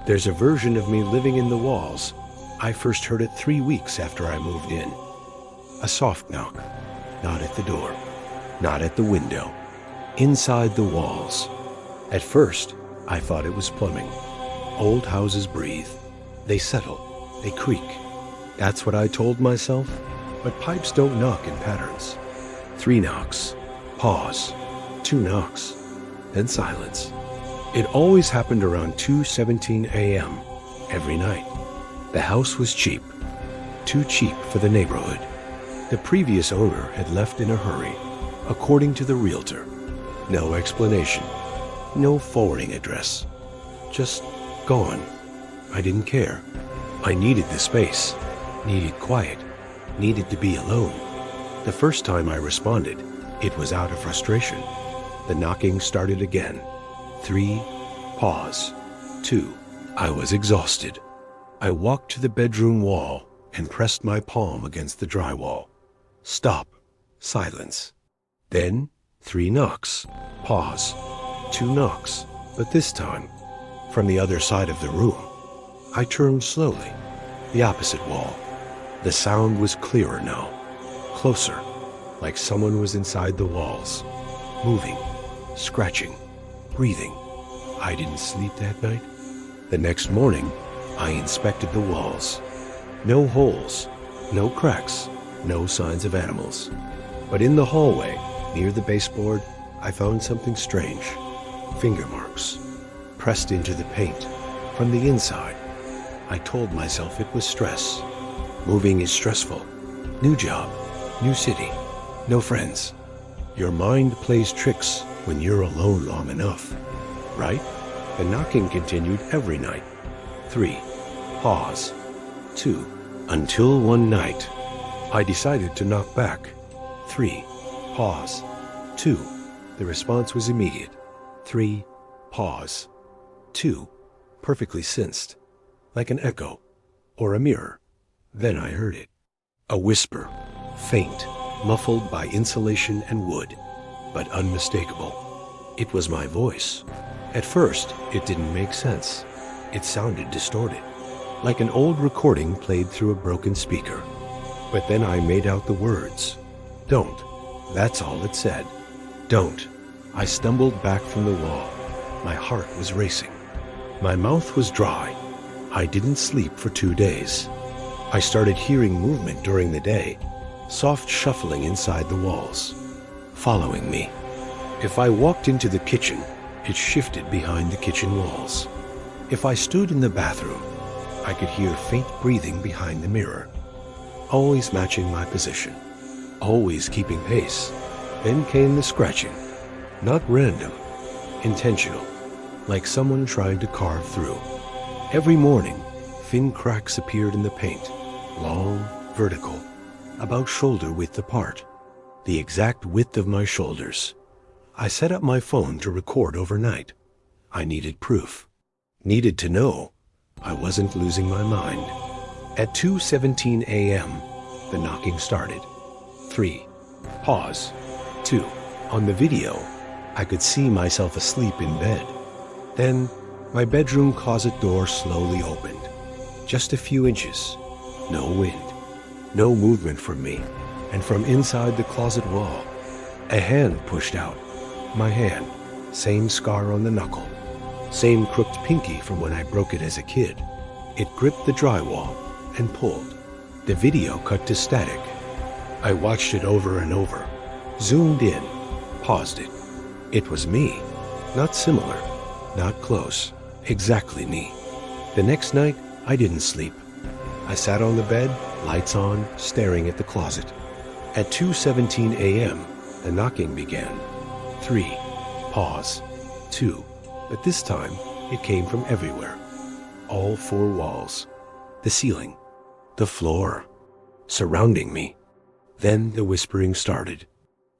There's a version of me living in the walls. I first heard it 3 weeks after I moved in. A soft knock. Not at the door. Not at the window. Inside the walls. At first, I thought it was plumbing. Old houses breathe. They settle. They creak. That's what I told myself. But pipes don't knock in patterns. 3 knocks. Pause. 2 knocks. Then silence. It always happened around 2:17 a.m. every night. The house was cheap. Too cheap for the neighborhood. The previous owner had left in a hurry, according to the realtor. No explanation. No forwarding address. Just gone. I didn't care. I needed the space. Needed quiet. Needed to be alone. The first time I responded, it was out of frustration. The knocking started again. 3. Pause. 2. I was exhausted. I walked to the bedroom wall and pressed my palm against the drywall. Stop. Silence. Then 3 knocks. Pause. 2 knocks, but this time from the other side of the room. I turned slowly. The opposite wall. The sound was clearer now. Closer, like someone was inside the walls. Moving, scratching, breathing. I didn't sleep that night. The next morning, I inspected the walls. No holes, no cracks, no signs of animals. But in the hallway, near the baseboard, I found something strange. Finger marks, pressed into the paint, from the inside. I told myself it was stress. Moving is stressful. New job, new city, no friends. Your mind plays tricks when you're alone long enough, right? The knocking continued every night. 3. Pause. 2. Until one night, I decided to knock back. 3. Pause. 2. The response was immediate. 3. Pause. 2. Perfectly sensed, like an echo or a mirror. Then I heard it. A whisper, faint, muffled by insulation and wood, but unmistakable. It was my voice. At first, it didn't make sense. It sounded distorted, like an old recording played through a broken speaker. But then I made out the words. Don't. That's all it said. Don't. I stumbled back from the wall. My heart was racing. My mouth was dry. I didn't sleep for 2 days. I started hearing movement during the day, soft shuffling inside the walls, following me. If I walked into the kitchen, it shifted behind the kitchen walls. If I stood in the bathroom, I could hear faint breathing behind the mirror, always matching my position, always keeping pace. Then came the scratching, not random, intentional, like someone trying to carve through. Every morning, thin cracks appeared in the paint, long, vertical, about shoulder width apart, the exact width of my shoulders. I set up my phone to record overnight. I needed proof, needed to know I wasn't losing my mind. At 2:17 a.m., the knocking started. 3. Pause. 2. On the video, I could see myself asleep in bed. Then, my bedroom closet door slowly opened. Just a few inches. No wind. No movement from me. And from inside the closet wall, a hand pushed out. My hand. Same scar on the knuckle. Same crooked pinky from when I broke it as a kid. It gripped the drywall and pulled. The video cut to static. I watched it over and over. Zoomed in. Paused it. It was me. Not similar. Not close. Exactly me. The next night, I didn't sleep. I sat on the bed, lights on, staring at the closet. At 2:17 a.m., the knocking began. 3. Pause. 2. But this time, it came from everywhere. All 4 walls. The ceiling. The floor. Surrounding me. Then the whispering started.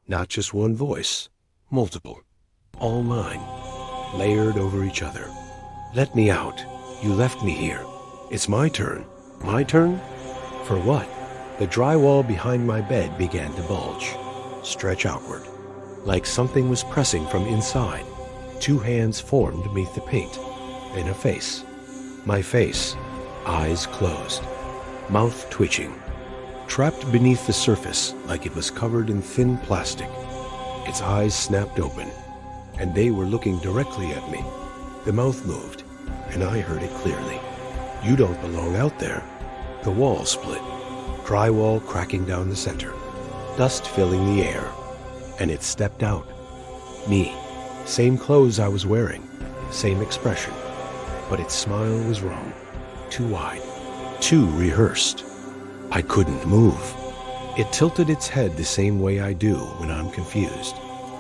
Not just one voice. Multiple. All mine. Layered over each other. Let me out. You left me here. It's my turn. My turn? For what? The drywall behind my bed began to bulge. Stretch outward. Like something was pressing from inside. 2 hands formed beneath the paint. Then a face. My face, eyes closed, mouth twitching, trapped beneath the surface like it was covered in thin plastic. Its eyes snapped open, and they were looking directly at me. The mouth moved, and I heard it clearly. "You don't belong out there." The wall split, drywall cracking down the center, dust filling the air, and it stepped out. Me, same clothes I was wearing, same expression, but its smile was wrong, too wide, too rehearsed. I couldn't move. It tilted its head the same way I do when I'm confused,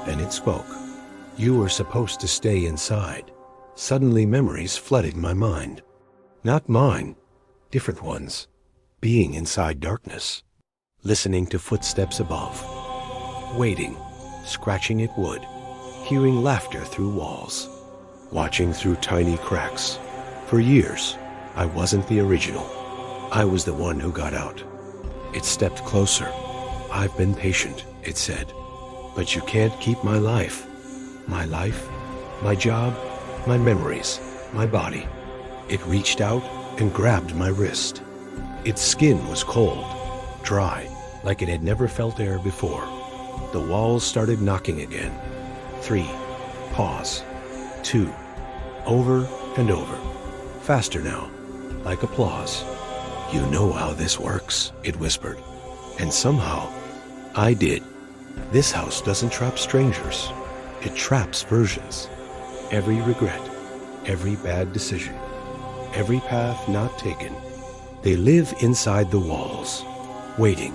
and it spoke. "You were supposed to stay inside." Suddenly memories flooded my mind. Not mine, different ones. Being inside darkness, listening to footsteps above, waiting, scratching at wood, hearing laughter through walls, watching through tiny cracks. For years, I wasn't the original. I was the one who got out. It stepped closer. "I've been patient," it said, "but you can't keep my life. My life, my job, my memories, my body." It reached out and grabbed my wrist. Its skin was cold, dry, like it had never felt air before. The walls started knocking again. 3. Pause. 2. Over and over. Faster now, like applause. "You know how this works," it whispered. And somehow, I did. This house doesn't trap strangers. It traps versions. Every regret, every bad decision, every path not taken. They live inside the walls, waiting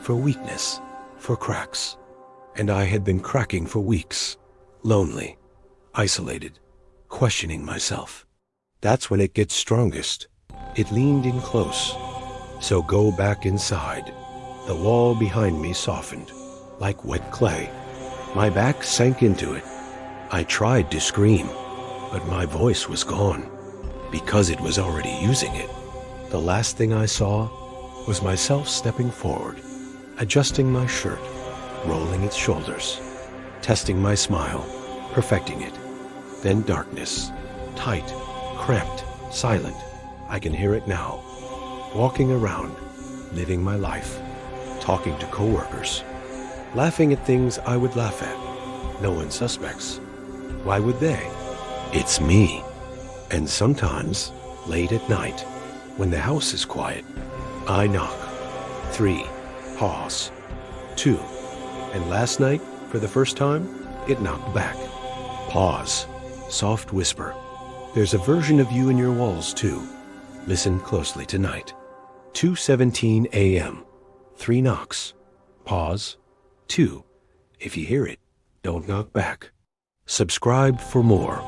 for weakness, for cracks. And I had been cracking for weeks, lonely, isolated, questioning myself. That's when it gets strongest. It leaned in close. "So go back inside." The wall behind me softened, like wet clay. My back sank into it. I tried to scream, but my voice was gone, because it was already using it. The last thing I saw was myself stepping forward, adjusting my shirt, rolling its shoulders, testing my smile, perfecting it. Then darkness, tight, cramped, silent. I can hear it now. Walking around, living my life, talking to coworkers, laughing at things I would laugh at. No one suspects. Why would they? It's me. And sometimes, late at night, when the house is quiet, I knock. 3. Pause. 2. And last night, for the first time, it knocked back. Pause. Soft whisper. "There's a version of you in your walls, too. Listen closely tonight." 2:17 a.m. 3 knocks. Pause. 2. If you hear it, don't knock back. Subscribe for more.